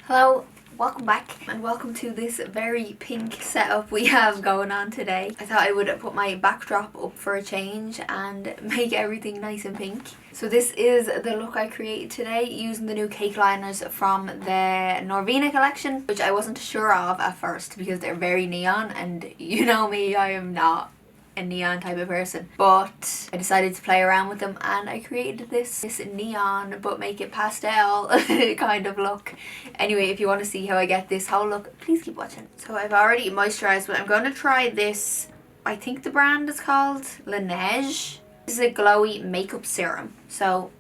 Hello, welcome back and welcome to this very pink setup we have going on today. I thought I would put my backdrop up for a change and make everything nice and pink. So this is the look I created today using the new cake liners from the Norvina collection, which I wasn't sure of at first because they're very neon, and you know me, I am not a neon type of person, but I decided to play around with them and I created this neon but make it pastel kind of look. Anyway, if you want to see how I get this whole look, please keep watching. So I've already moisturized, but I'm going to try this. I think the brand is called Laneige. This is a glowy makeup serum, so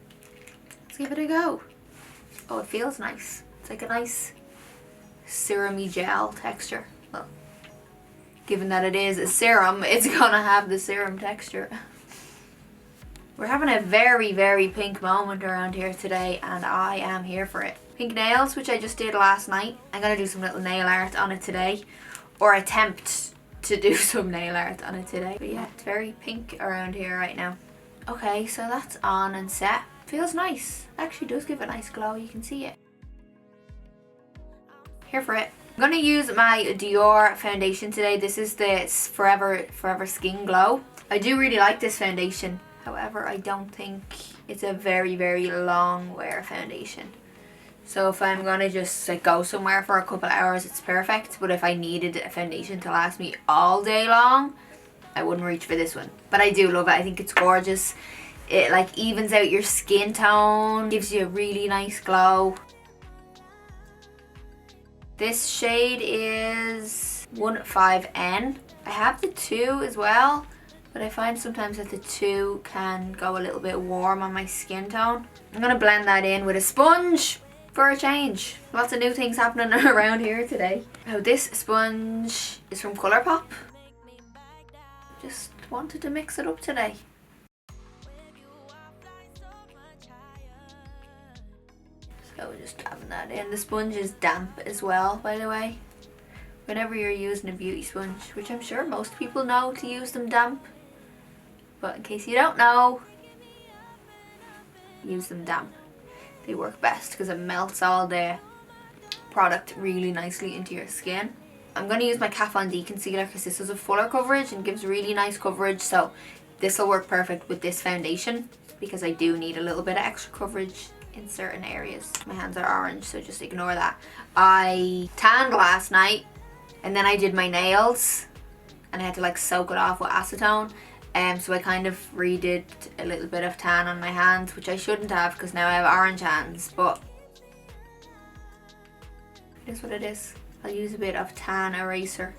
let's give it a go. Oh, it feels nice. It's like a nice serum-y gel texture. Well, given that it is a serum, it's gonna have the serum texture. We're having a very, very pink moment around here today and I am here for it. Pink nails, which I just did last night. I'm gonna do some little nail art on it today, or attempt to do some nail art on it today. But yeah, it's very pink around here right now. Okay, so that's on and set. Feels nice. Actually does give a nice glow, you can see it. Here for it. I'm going to use my Dior foundation today. This is the Forever Skin Glow. I do really like this foundation. However, I don't think it's a very, very long wear foundation. So if I'm going to just go somewhere for a couple of hours, it's perfect. But if I needed a foundation to last me all day long, I wouldn't reach for this one. But I do love it. I think it's gorgeous. It evens out your skin tone, gives you a really nice glow. This shade is 15N. I have the 2 as well, but I find sometimes that the 2 can go a little bit warm on my skin tone. I'm going to blend that in with a sponge for a change. Lots of new things happening around here today. Now this sponge is from Colourpop. Just wanted to mix it up today. So we're just dabbing that in. The sponge is damp as well, by the way. Whenever you're using a beauty sponge, which I'm sure most people know to use them damp, but in case you don't know, use them damp. They work best because it melts all the product really nicely into your skin. I'm going to use my Kat Von D concealer because this is a fuller coverage and gives really nice coverage, so this will work perfect with this foundation because I do need a little bit of extra coverage in certain areas. My hands are orange, so just ignore that. I tanned last night and then I did my nails and I had to soak it off with acetone, so I kind of redid a little bit of tan on my hands, which I shouldn't have because now I have orange hands, but it is what it is. I'll use a bit of tan eraser.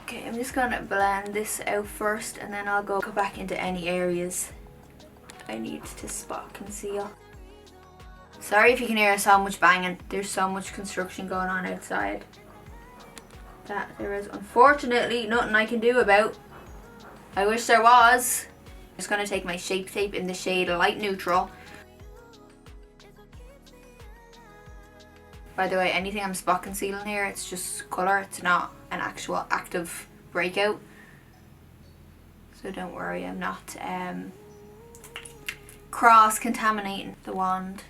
Okay, I'm just gonna blend this out first and then I'll go back into any areas I need to spot conceal. Sorry if you can hear so much banging. There's so much construction going on outside that there is unfortunately nothing I can do about. I wish there was. I'm just going to take my Shape Tape in the shade Light Neutral. By the way, anything I'm spot concealing here, it's just colour. It's not an actual active breakout. So don't worry, I'm not cross-contaminating the wand.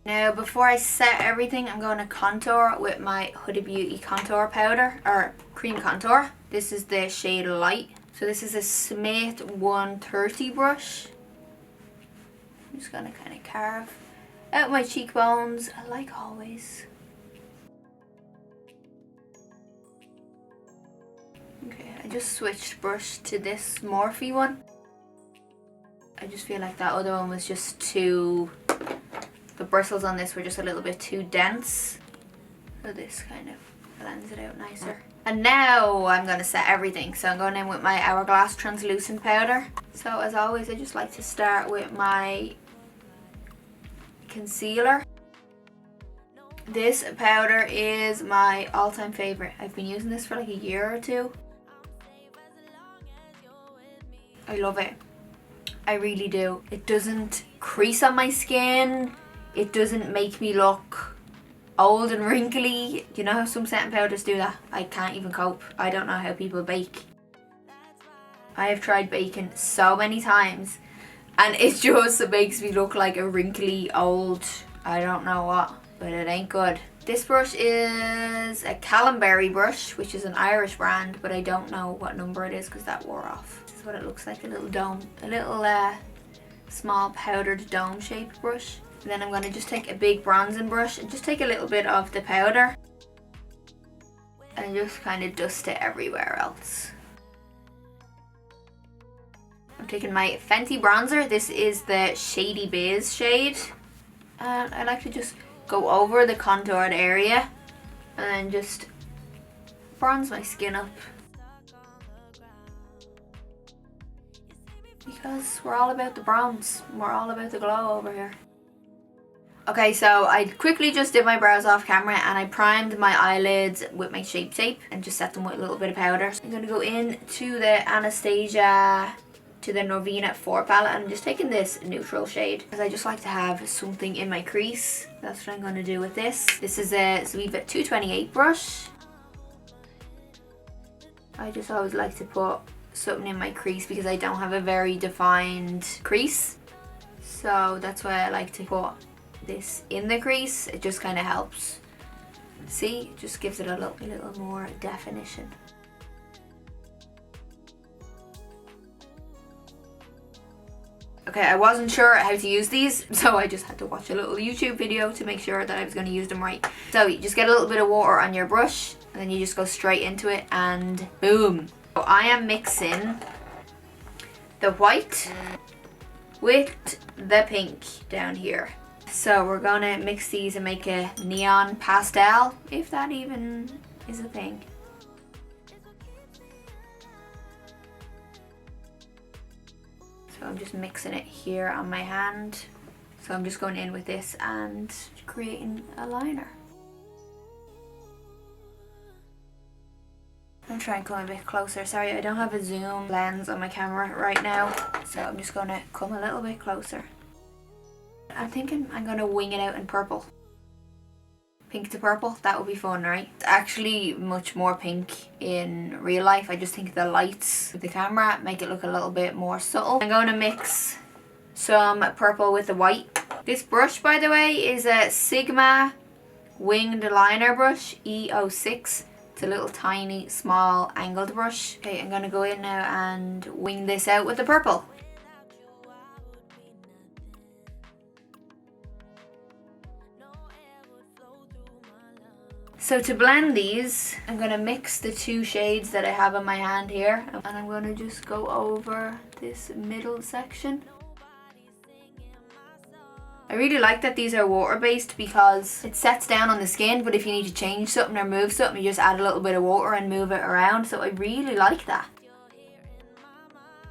Now before I set everything, I'm going to contour with my Huda Beauty contour powder, or cream contour. This is the shade Light. So this is a Smith 130 brush. I'm just going to kind of carve out my cheekbones like always. Okay, I just switched brush to this Morphe one. I just feel like that other one was just too... The bristles on this were just a little bit too dense. So this kind of blends it out nicer. And now I'm going to set everything. So I'm going in with my Hourglass translucent powder. So as always, I just like to start with my concealer. This powder is my all-time favorite. I've been using this for a year or two. I love it. I really do. It doesn't crease on my skin. It doesn't make me look old and wrinkly. You know how some setting powders do that? I can't even cope. I don't know how people bake. I have tried baking so many times And it just makes me look like a wrinkly old, I don't know what, but it ain't good. This brush is a Callumberry brush, which is an Irish brand, but I don't know what number it is because that wore off. This is what it looks like, a little dome, a little small powdered dome shaped brush. And then I'm going to just take a big bronzing brush and just take a little bit of the powder and just kind of dust it everywhere else. I'm taking my Fenty bronzer. This is the Shady Biz shade. And I like to just go over the contoured area and then just bronze my skin up. Because we're all about the bronze. We're all about the glow over here. Okay, so I quickly just did my brows off camera and I primed my eyelids with my Shape Tape and just set them with a little bit of powder. I'm going to go in to the Anastasia, to the Norvina 4 palette, and I'm just taking this neutral shade because I just like to have something in my crease. That's what I'm going to do with this. This is a Zoeva 228 brush. I just always like to put something in my crease because I don't have a very defined crease. So that's why I like to put this in the crease. It just kind of helps. See, it just gives it a little more definition. Okay, I wasn't sure how to use these, so I just had to watch a little YouTube video to make sure that I was going to use them right. So you just get a little bit of water on your brush and then you just go straight into it and boom. So I am mixing the white with the pink down here. So we're going to mix these and make a neon pastel, if that even is a thing. So I'm just mixing it here on my hand. So I'm just going in with this and creating a liner. I'm trying to come a bit closer. Sorry, I don't have a zoom lens on my camera right now. So I'm just going to come a little bit closer. I'm thinking I'm going to wing it out in purple. Pink to purple, that would be fun, right? It's actually much more pink in real life. I just think the lights with the camera make it look a little bit more subtle. I'm going to mix some purple with the white. This brush, by the way, is a Sigma winged liner brush E06. It's a little tiny, small angled brush. Okay, I'm going to go in now and wing this out with the purple. So to blend these, I'm going to mix the two shades that I have in my hand here. And I'm going to just go over this middle section. I really like that these are water-based because it sets down on the skin, but if you need to change something or move something, you just add a little bit of water and move it around. So I really like that.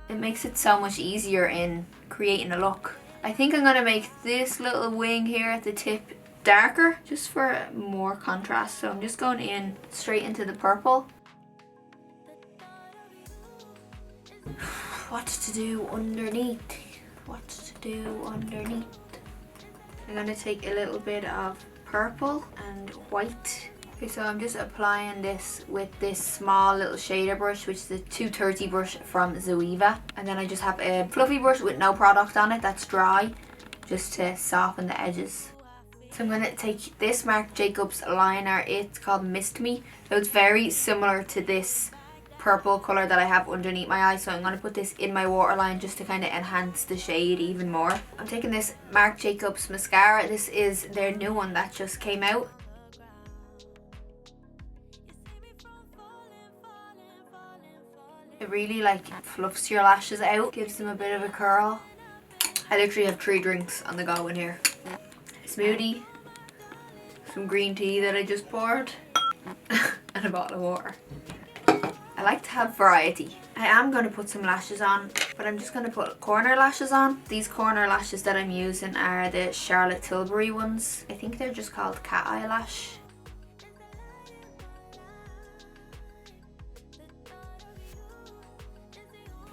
It makes it so much easier in creating a look. I think I'm going to make this little wing here at the tip darker just for more contrast. So I'm just going in straight into the purple. What to do underneath? What to do underneath? I'm going to take a little bit of purple and white. Okay, so I'm just applying this with this small little shader brush, which is the 230 brush from Zoeva. And then I just have a fluffy brush with no product on it that's dry, just to soften the edges. So I'm going to take this Marc Jacobs liner. It's called Mist Me. So it's very similar to this purple colour that I have underneath my eye. So I'm going to put this in my waterline just to kind of enhance the shade even more. I'm taking this Marc Jacobs mascara. This is their new one that just came out. It really like fluffs your lashes out, gives them a bit of a curl. I literally have 3 drinks on the go in here. Smoothie, some green tea that I just poured, and a bottle of water. I like to have variety. I am going to put some lashes on, but I'm just going to put corner lashes on. These corner lashes that I'm using are the Charlotte Tilbury ones. I think they're just called cat eyelash.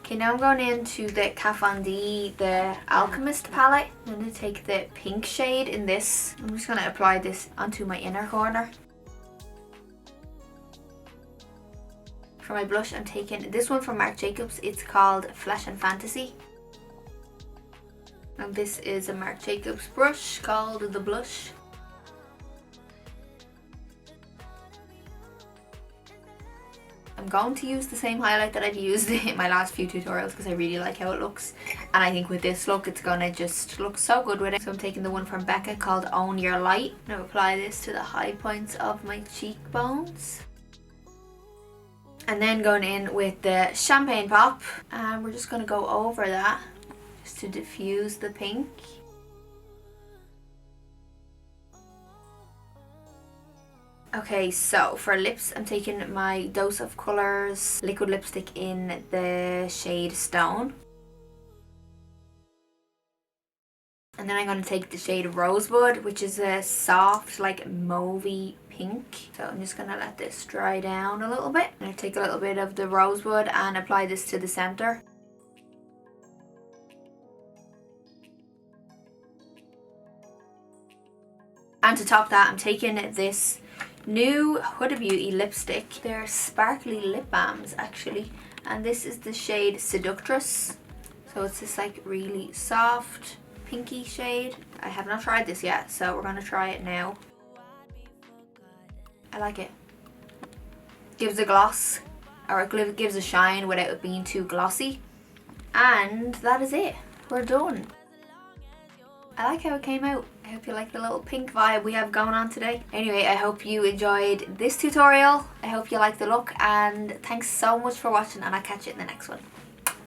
Okay, now I'm going into the Kat Von D, the Alchemist palette. I'm going to take the pink shade in this. I'm just going to apply this onto my inner corner. For my blush, I'm taking this one from Marc Jacobs. It's called Flesh and Fantasy. And this is a Marc Jacobs brush called the Blush. I'm going to use the same highlight that I've used in my last few tutorials because I really like how it looks, and I think with this look it's gonna just look so good with it. So I'm taking the one from Becca called Own Your Light. I'm gonna apply this to the high points of my cheekbones. And then going in with the Champagne Pop, and we're just gonna go over that just to diffuse the pink. Okay, so for lips, I'm taking my Dose of Colours liquid lipstick in the shade Stone. And then I'm going to take the shade Rosebud, which is a soft, like mauvey pink. So I'm just going to let this dry down a little bit. I'm going to take a little bit of the Rosebud and apply this to the centre. And to top that, I'm taking this new Huda Beauty lipstick. They're sparkly lip balms actually, and this is the shade Seductress. So it's this like really soft pinky shade. I have not tried this yet, so we're gonna try it now. I like it. Gives a gloss, or it gives a shine without it being too glossy. And that is it. We're done. I like how it came out. I hope you like the little pink vibe we have going on today. Anyway, I hope you enjoyed this tutorial. I hope you like the look, and thanks so much for watching, and I'll catch you in the next one.